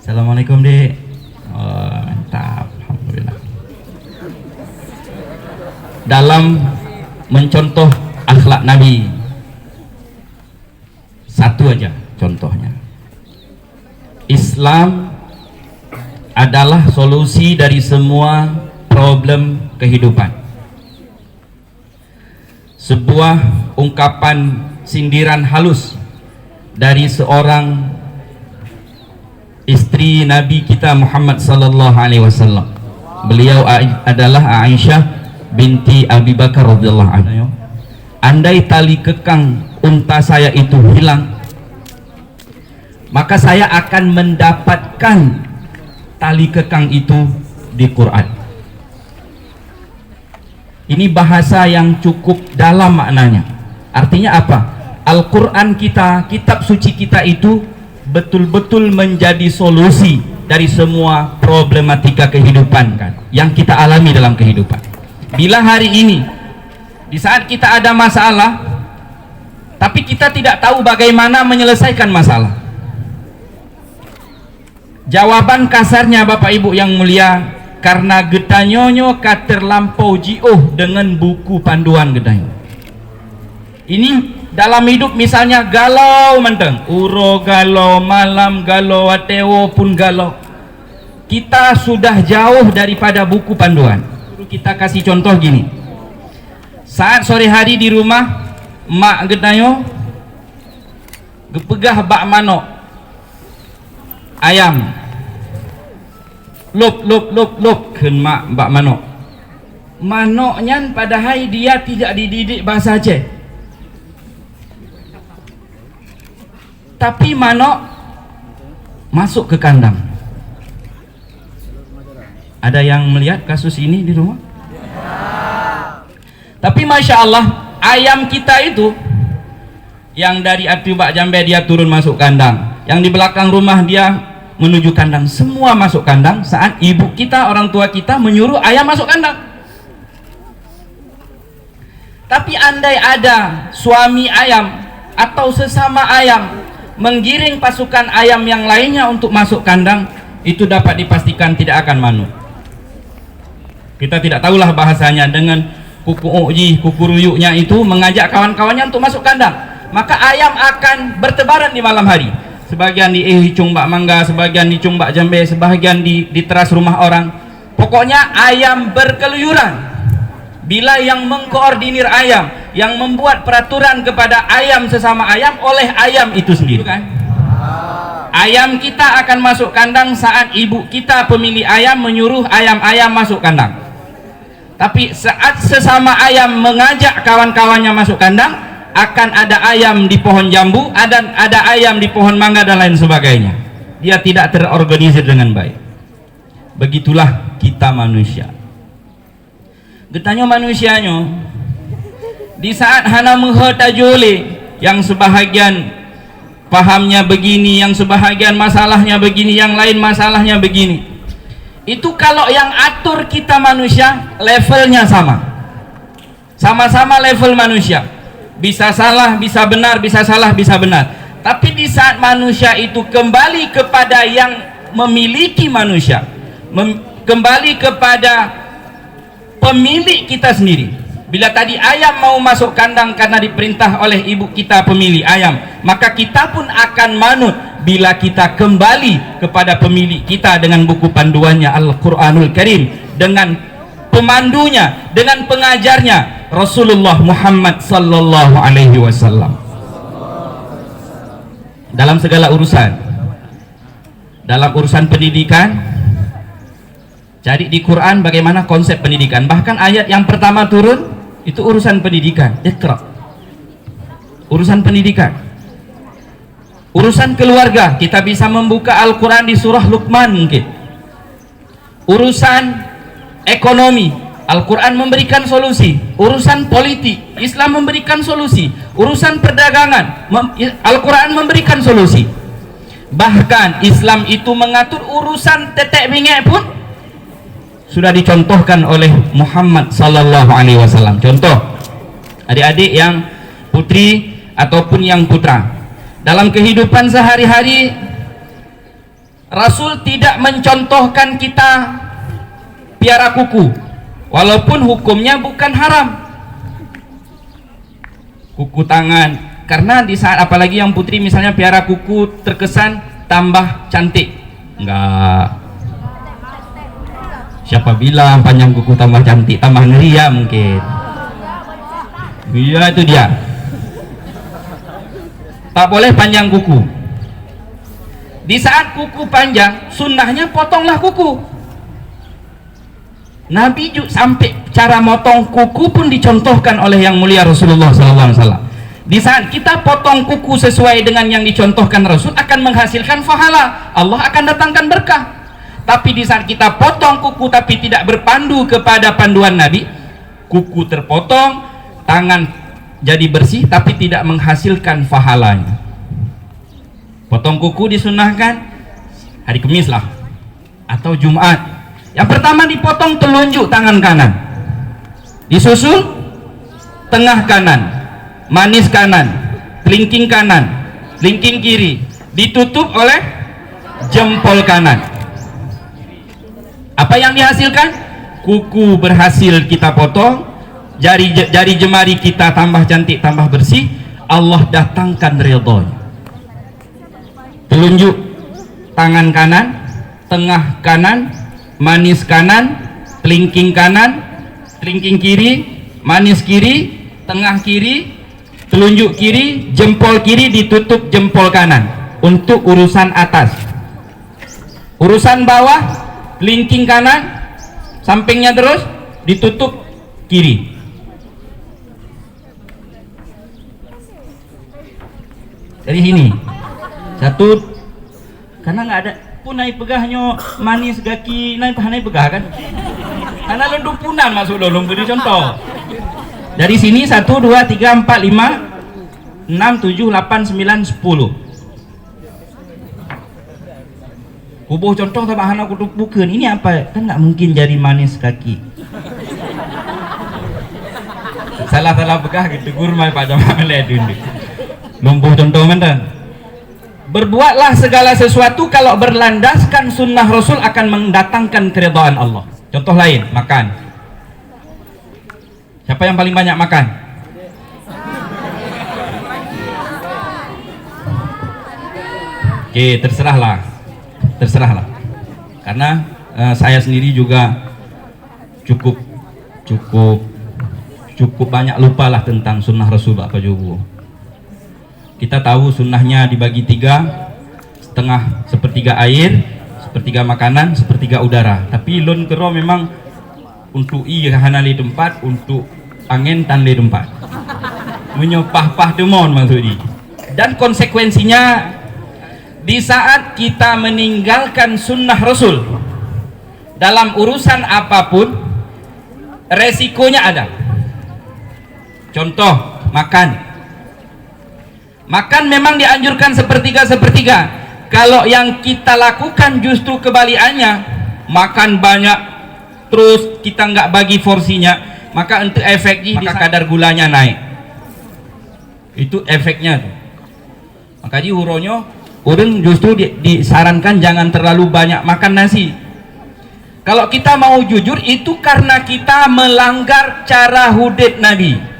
Assalamualaikum Dek. Oh, mantap, alhamdulillah. Dalam mencontoh akhlak Nabi, satu aja contohnya. Islam adalah solusi dari semua problem kehidupan. Sebuah ungkapan sindiran halus dari seorang istri Nabi kita Muhammad sallallahu alaihi wasallam. Beliau adalah Aisyah binti Abi Bakar radhiyallahu anha. Andai tali kekang unta saya itu hilang, maka saya akan mendapatkan tali kekang itu di Quran. Ini bahasa yang cukup dalam maknanya. Artinya apa? Al-Quran kita, kitab suci kita itu betul-betul menjadi solusi dari semua problematika kehidupan kan, yang kita alami dalam kehidupan. Bila hari ini di saat kita ada masalah tapi kita tidak tahu bagaimana menyelesaikan masalah, jawaban kasarnya Bapak Ibu yang mulia, karena gedanyonyo terlampau jioh dengan buku panduan gedanyo. Ini dalam hidup misalnya galau menteng, uro galau, malam galau, atewo pun galau. Kita sudah jauh daripada buku panduan. Kita kasih contoh gini. Saat sore hari di rumah, mak gedanyo gepegah bak manok ayam. Lop ken mak bak manok. Manoknya padahal dia tidak dididik bahasa Aceh. Tapi manok masuk ke kandang. Ada yang melihat kasus ini di rumah? Tapi Masya Allah, ayam kita itu yang dari Atubak Jambe dia turun masuk kandang, yang di belakang rumah dia menuju kandang, semua masuk kandang saat ibu kita, orang tua kita menyuruh ayam masuk kandang. Tapi andai ada suami ayam atau sesama ayam menggiring pasukan ayam yang lainnya untuk masuk kandang, itu dapat dipastikan tidak akan manut. Kita tidak tahulah bahasanya, dengan kuku uji, kuku ruyuknya itu mengajak kawan-kawannya untuk masuk kandang, maka ayam akan bertebaran di malam hari. Sebagian di Cumbak Mangga, sebagian di Cumbak Jambe, sebagian di teras rumah orang. Pokoknya ayam berkeluyuran. Bila yang mengkoordinir ayam, yang membuat peraturan kepada ayam sesama ayam oleh ayam itu sendiri kan? Ayam kita akan masuk kandang saat ibu kita pemilik ayam menyuruh ayam-ayam masuk kandang. Tapi saat sesama ayam mengajak kawan-kawannya masuk kandang, akan ada ayam di pohon jambu, ada ayam di pohon mangga dan lain sebagainya. Dia tidak terorganisir dengan baik. Begitulah kita manusia. Getanya manusianya di saat hana menghotajole, yang sebahagian pahamnya begini, yang sebahagian masalahnya begini, yang lain masalahnya begini. Itu kalau yang atur kita manusia levelnya sama-sama level manusia, bisa salah bisa benar, bisa salah bisa benar. Tapi di saat manusia itu kembali kepada yang memiliki manusia, kembali kepada pemilik kita sendiri. Bila tadi ayam mau masuk kandang karena diperintah oleh ibu kita pemilik ayam, maka kita pun akan manut bila kita kembali kepada pemilik kita dengan buku panduannya Al-Quranul Karim, dengan pemandunya, dengan pengajarnya Rasulullah Muhammad sallallahu alaihi wasallam. Dalam segala urusan, dalam urusan pendidikan, cari di Quran bagaimana konsep pendidikan. Bahkan ayat yang pertama turun itu urusan pendidikan. Iqra. Urusan pendidikan. Urusan keluarga, kita bisa membuka Al-Quran di surah Luqman mungkin. Urusan ekonomi, Al-Quran memberikan solusi. Urusan politik, Islam memberikan solusi. Urusan perdagangan, Al-Quran memberikan solusi. Bahkan Islam itu mengatur urusan tetek bingek pun sudah dicontohkan oleh Muhammad sallallahu alaihi wasallam. Contoh, adik-adik yang putri ataupun yang putra, dalam kehidupan sehari-hari Rasul tidak mencontohkan kita piara kuku, walaupun hukumnya bukan haram. Kuku tangan, karena di saat apalagi yang putri misalnya piara kuku terkesan tambah cantik. Enggak. Siapa bilang panjang kuku tambah cantik, tambah ngeri ya mungkin. Iya itu dia. Tak boleh panjang kuku. Di saat kuku panjang, sunnahnya potonglah kuku. Nabi juga sampai cara motong kuku pun dicontohkan oleh yang mulia Rasulullah SAW. Di saat kita potong kuku sesuai dengan yang dicontohkan Rasul, akan menghasilkan pahala, Allah akan datangkan berkah. Tapi di saat kita potong kuku tapi tidak berpandu kepada panduan Nabi, kuku terpotong, tangan jadi bersih tapi tidak menghasilkan pahalanya. Potong kuku disunahkan hari Kamis lah atau Jumat. Yang pertama dipotong telunjuk tangan kanan, disusul tengah kanan, manis kanan, kelingking kanan, kelingking kiri, ditutup oleh jempol kanan. Apa yang dihasilkan? Kuku berhasil kita potong, jari jemari kita tambah cantik, tambah bersih, Allah datangkan ridhonya. Telunjuk tangan kanan, tengah kanan, manis kanan, kelingking kanan, kelingking kiri, manis kiri, tengah kiri, telunjuk kiri, jempol kiri ditutup jempol kanan untuk urusan atas. Urusan bawah, kelingking kanan, sampingnya terus ditutup kiri. Dari sini satu, karena nggak ada punai pegahnya manis gaki naik pegah kan, karena lundung punan masuk dalam beri contoh. Dari sini 1, 2, 3, 4, 5, 6, 7, 8, 9, 10. Kubuh contoh tabahan aku bukan ini apa, kan nggak mungkin jadi manis kaki. Salah pegah gitu gurmai pada malah dulu. Lumpuh contoh mana? Berbuatlah segala sesuatu kalau berlandaskan sunnah Rasul akan mendatangkan keridhaan Allah. Contoh lain, makan. Siapa yang paling banyak makan? Oke, terserahlah. Karena saya sendiri juga cukup banyak lupalah tentang sunnah Rasul Pak Jowo. Kita tahu sunnahnya dibagi 3, setengah sepertiga air, sepertiga makanan, sepertiga udara. Tapi lon kero memang untuk hana di tempat, untuk angin tan di tempat. Menyopah-pah demon maksudnya. Dan konsekuensinya di saat kita meninggalkan sunnah Rasul dalam urusan apapun, resikonya ada. Contoh makan. Makan memang dianjurkan sepertiga-sepertiga. Kalau yang kita lakukan justru kebalikannya, makan banyak terus kita nggak bagi porsinya, maka untuk efeknya maka kadar gulanya naik. Itu efeknya tuh. Maka di uronyo orang justru disarankan jangan terlalu banyak makan nasi. Kalau kita mau jujur, itu karena kita melanggar cara hidup Nabi.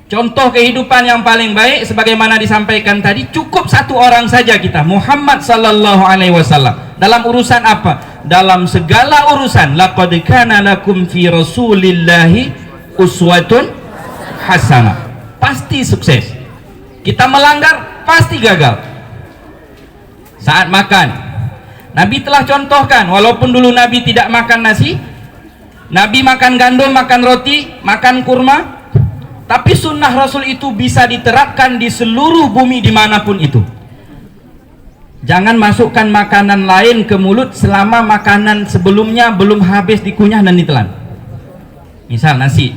Contoh kehidupan yang paling baik sebagaimana disampaikan tadi, cukup satu orang saja kita, Muhammad sallallahu alaihi wasallam. Dalam urusan apa? Dalam segala urusan, laqad kana lakum fi rasulillahi uswatun hasanah. Pasti sukses. Kita melanggar pasti gagal. Saat makan, Nabi telah contohkan, walaupun dulu Nabi tidak makan nasi, Nabi makan gandum, makan roti, makan kurma. Tapi sunnah Rasul itu bisa diterapkan di seluruh bumi dimanapun itu. Jangan masukkan makanan lain ke mulut selama makanan sebelumnya belum habis dikunyah dan ditelan. Misal nasi,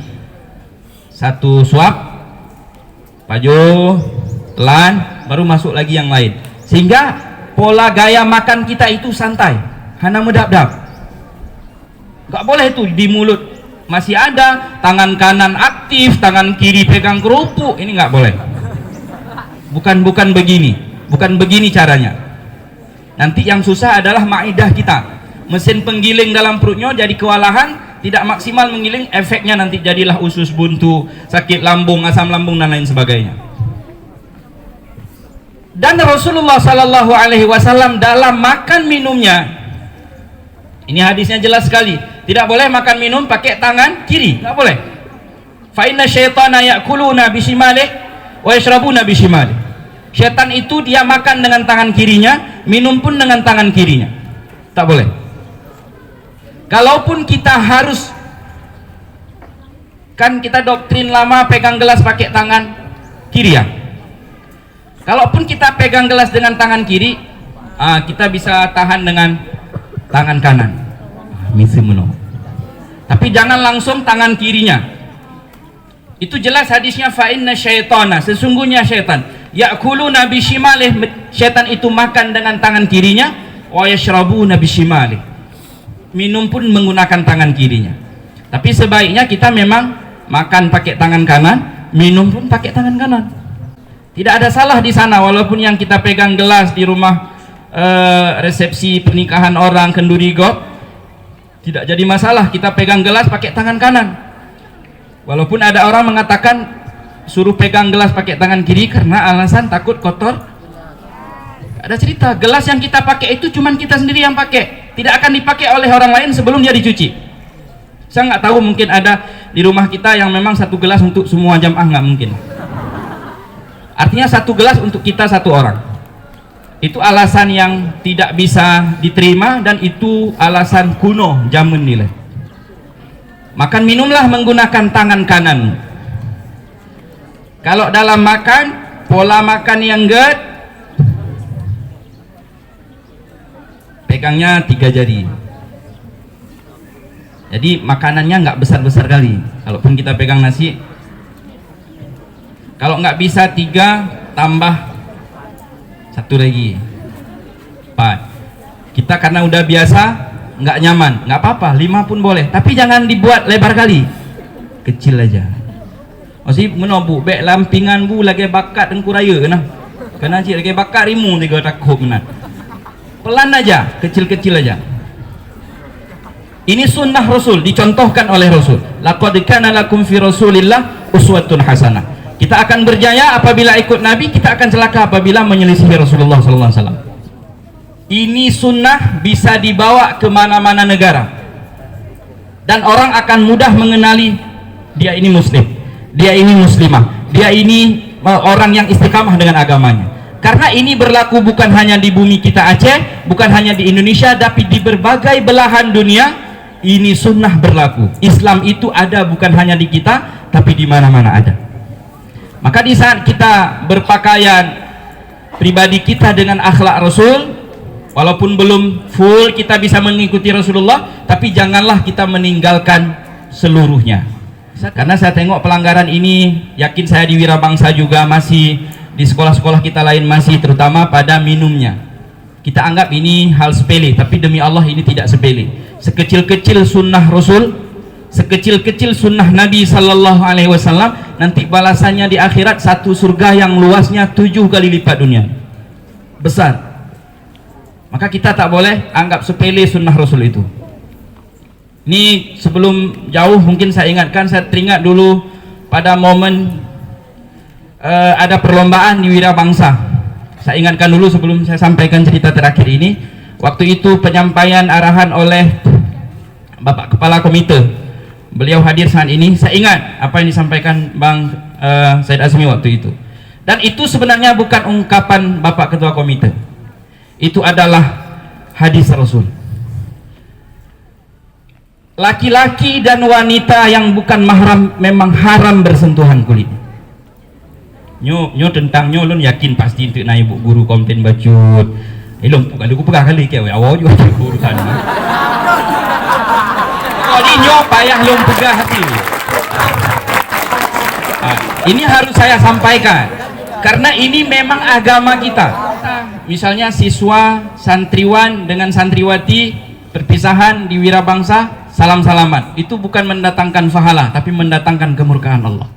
satu suap, pajo, telan, baru masuk lagi yang lain. Sehingga pola gaya makan kita itu santai, hana medap-dap. Gak boleh itu di mulut masih ada tangan kanan aktif, tangan kiri pegang kerupuk, ini nggak boleh. Bukan begini. bukan begini caranya. Nanti yang susah adalah maidah kita, mesin penggiling dalam perutnya jadi kewalahan, tidak maksimal menggiling, efeknya nanti jadilah usus buntu, sakit lambung, asam lambung dan lain sebagainya. Dan Rasulullah Sallallahu Alaihi Wasallam dalam makan minumnya, ini hadisnya jelas sekali, tidak boleh makan minum pakai tangan kiri, tidak boleh. Fa inna syaitana ya'kuluna bishimalih wa yashrabuna bishimalih. Syaitan itu dia makan dengan tangan kirinya, minum pun dengan tangan kirinya, tak boleh. Kalaupun kita harus, kan kita doktrin lama pegang gelas pakai tangan kiri ya. Kalaupun kita pegang gelas dengan tangan kiri, kita bisa tahan dengan tangan kanan. Tapi jangan langsung tangan kirinya. Itu jelas hadisnya, fa inna syaitana, sesungguhnya syaitan, ya'kuluna bishimalih, syaitan itu makan dengan tangan kirinya, wa yashrabuna bishimalih, minum pun menggunakan tangan kirinya. Tapi sebaiknya kita memang makan pakai tangan kanan, minum pun pakai tangan kanan. Tidak ada salah di sana, walaupun yang kita pegang gelas di rumah resepsi pernikahan orang kenduri got, tidak jadi masalah kita pegang gelas pakai tangan kanan. Walaupun ada orang mengatakan suruh pegang gelas pakai tangan kiri karena alasan takut kotor. Ada cerita, gelas yang kita pakai itu cuman kita sendiri yang pakai, tidak akan dipakai oleh orang lain sebelum dia dicuci. Saya nggak tahu, mungkin ada di rumah kita yang memang satu gelas untuk semua jamaah, nggak mungkin. Artinya satu gelas untuk kita satu orang. Itu alasan yang tidak bisa diterima dan itu alasan kuno zaman nilai. Makan minumlah menggunakan tangan kanan. Kalau dalam makan, pola makan yang good, pegangnya 3 jari. Jadi makanannya nggak besar-besar kali. Kalaupun kita pegang nasi, kalau nggak bisa 3, tambah 1 lagi, 4. Kita karena udah biasa, nggak nyaman, nggak apa-apa, 5 pun boleh, tapi jangan dibuat lebar kali, kecil aja. Masih menobu bek lampingan bu lagi bakat dengku raya nah, kena cik lagi bakat rimu 3 takut nah. Pelan aja, kecil-kecil aja. Ini sunnah Rasul, dicontohkan oleh Rasul. Laqad kana lakum fi Rasulillah uswatun hasanah. Kita akan berjaya apabila ikut Nabi, kita akan celaka apabila menyelisihi Rasulullah sallallahu alaihi wasallam. Ini sunnah bisa dibawa ke mana-mana negara dan orang akan mudah mengenali dia ini muslim, dia ini muslimah, dia ini orang yang istiqamah dengan agamanya. Karena ini berlaku bukan hanya di bumi kita Aceh, bukan hanya di Indonesia, tapi di berbagai belahan dunia. Ini sunnah berlaku. Islam itu ada bukan hanya di kita, tapi di mana-mana ada. Maka di saat kita berpakaian pribadi kita dengan akhlak Rasul, walaupun belum full kita bisa mengikuti Rasulullah, tapi janganlah kita meninggalkan seluruhnya. Karena saya tengok pelanggaran ini, yakin saya di Wirabangsa juga masih, di sekolah-sekolah kita lain masih, terutama pada minumnya. Kita anggap ini hal sepele, tapi demi Allah ini tidak sepele. Sekecil-kecil sunnah Rasul, sekecil-kecil sunnah Nabi Sallallahu Alaihi Wasallam, nanti balasannya di akhirat satu surga yang luasnya 7 kali lipat dunia. Besar. Maka kita tak boleh anggap sepele sunnah Rasul itu. Ini sebelum jauh mungkin saya ingatkan, saya teringat dulu pada momen ada perlombaan di Wirabangsa. Saya ingatkan dulu sebelum saya sampaikan cerita terakhir ini. Waktu itu penyampaian arahan oleh Bapak Kepala Komite, beliau hadir saat ini. Saya ingat apa yang disampaikan Bang Said Azmi waktu itu. Dan itu sebenarnya bukan ungkapan Bapak Ketua Komite, itu adalah hadis Rasul. Laki-laki dan wanita yang bukan mahram memang haram bersentuhan kulit. Nyo tentang nyo lun yakin pasti untuk naik bu guru komplain bacut. Lom kalau aku pegah kali kayak awal juga urusan. Kalau nyo payah lom pegah hati. Ini harus saya sampaikan karena ini memang agama kita. Misalnya siswa santriwan dengan santriwati perpisahan di Wirabangsa, salam-salaman, itu bukan mendatangkan pahala tapi mendatangkan kemurkaan Allah.